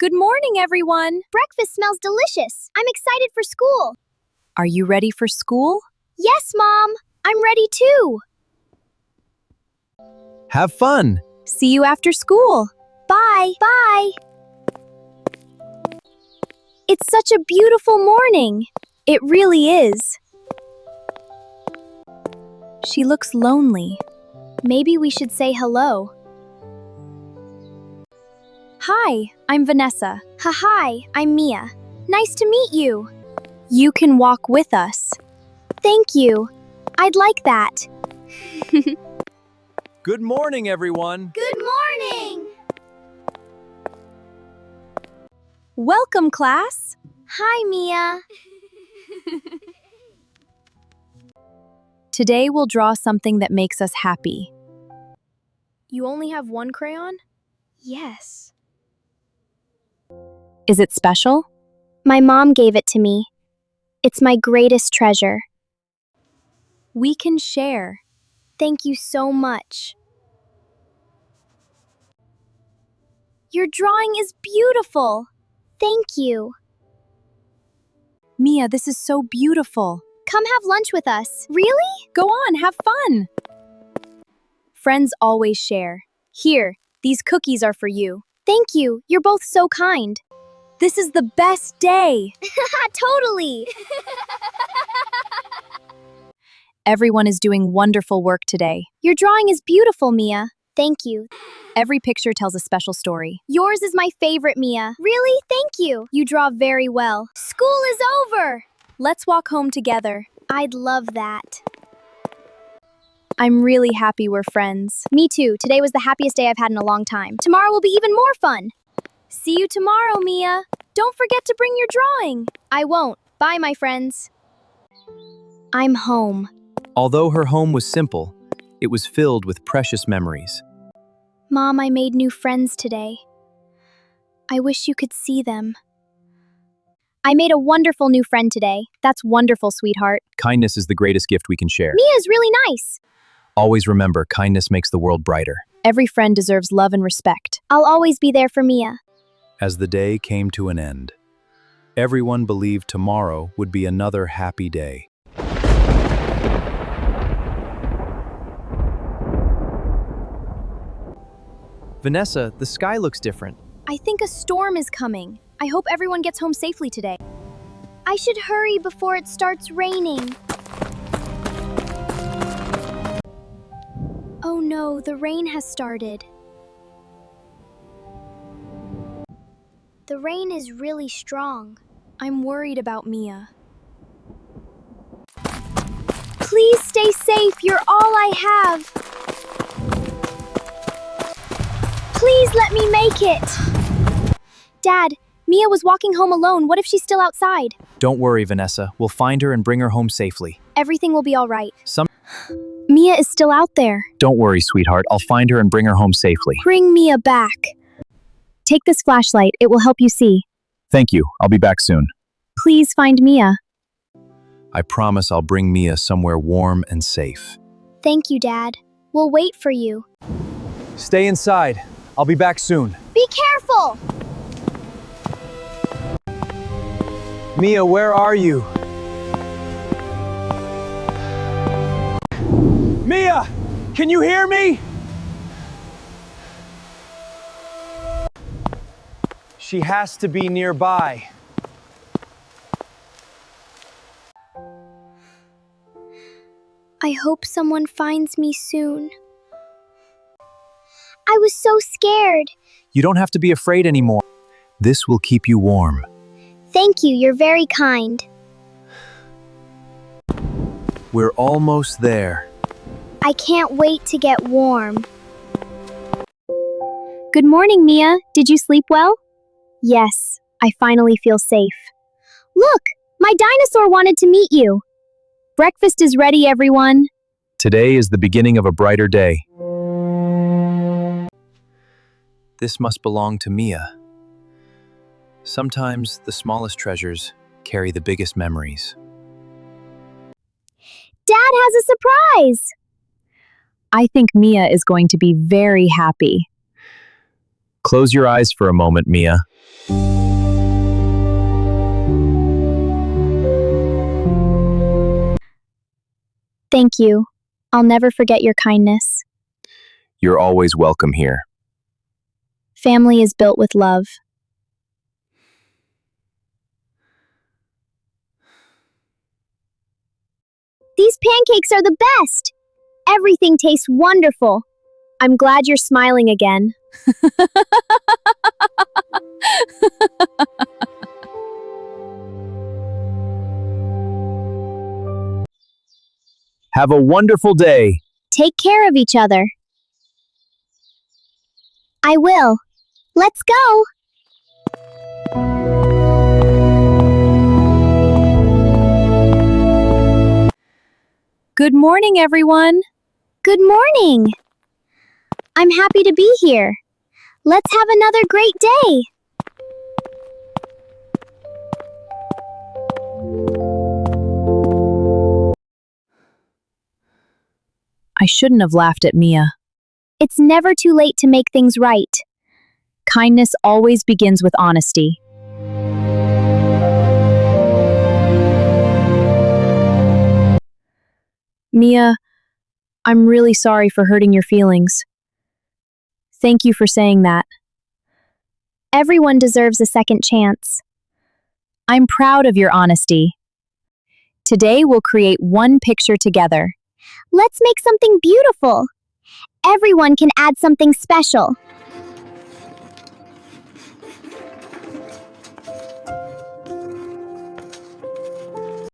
Good morning, everyone. Breakfast smells delicious. I'm excited for school. Are you ready for school? Yes, Mom. I'm ready too. Have fun! See you after school. Bye. Bye. It's such a beautiful morning. It really is. She looks lonely. Maybe we should say hello. Hi, I'm Vanessa. Hi, I'm Mia. Nice to meet you. You can walk with us. Thank you. I'd like that. Good morning, everyone! Good morning. Welcome, class. Hi, Mia. Today we'll draw something that makes us happy. You only have one crayon? Yes. Is it special? My mom gave it to me. It's my greatest treasure. We can share. Thank you so much. Your drawing is beautiful. Thank you. Mia, this is so beautiful. Come have lunch with us. Really? Go on, have fun. Friends always share. Here, these cookies are for you. Thank you. You're both so kind. This is the best day. Totally. Everyone is doing wonderful work today. Your drawing is beautiful, Mia. Thank you. Every picture tells a special story. Yours is my favorite, Mia. Really? Thank you. You draw very well. School is over. Let's walk home together. I'd love that. I'm really happy we're friends. Me too. Today was the happiest day I've had in a long time. Tomorrow will be even more fun. See you tomorrow, Mia. Don't forget to bring your drawing. I won't. Bye, my friends. I'm home. Although her home was simple, it was filled with precious memories. Mom, I made new friends today. I wish you could see them. I made a wonderful new friend today. That's wonderful, sweetheart. Kindness is the greatest gift we can share. Mia's really nice. Always remember, kindness makes the world brighter. Every friend deserves love and respect. I'll always be there for Mia. As the day came to an end, everyone believed tomorrow would be another happy day. Vanessa, the sky looks different. I think a storm is coming. I hope everyone gets home safely today. I should hurry before it starts raining. Oh no, the rain has started. The rain is really strong. I'm worried about Mia. Please stay safe. You're all I have. Please let me make it. Dad, Mia was walking home alone. What if she's still outside? Don't worry, Vanessa. We'll find her and bring her home safely. Everything will be all right. Mia is still out there. Don't worry, sweetheart. I'll find her and bring her home safely. Bring Mia back. Take this flashlight. It will help you see. Thank you. I'll be back soon. Please find Mia. I promise I'll bring Mia somewhere warm and safe. Thank you, Dad. We'll wait for you. Stay inside. I'll be back soon. Be careful! Mia, where are you? Mia! Can you hear me? She has to be nearby. I hope someone finds me soon. I was so scared. You don't have to be afraid anymore. This will keep you warm. Thank you, you're very kind. We're almost there. I can't wait to get warm. Good morning, Mia. Did you sleep well? Yes, I finally feel safe. Look, my dinosaur wanted to meet you. Breakfast is ready, everyone. Today is the beginning of a brighter day. This must belong to Mia. Sometimes the smallest treasures carry the biggest memories. Dad has a surprise! I think Mia is going to be very happy. Close your eyes for a moment, Mia. Thank you. I'll never forget your kindness. You're always welcome here. Family is built with love. These pancakes are the best! Everything tastes wonderful. I'm glad you're smiling again. Have a wonderful day. Take care of each other. I will. Let's go! Good morning, everyone. Good morning! I'm happy to be here. Let's have another great day. I shouldn't have laughed at Mia. It's never too late to make things right. Kindness always begins with honesty. Mia, I'm really sorry for hurting your feelings. Thank you for saying that. Everyone deserves a second chance. I'm proud of your honesty. Today we'll create one picture together. Let's make something beautiful. Everyone can add something special.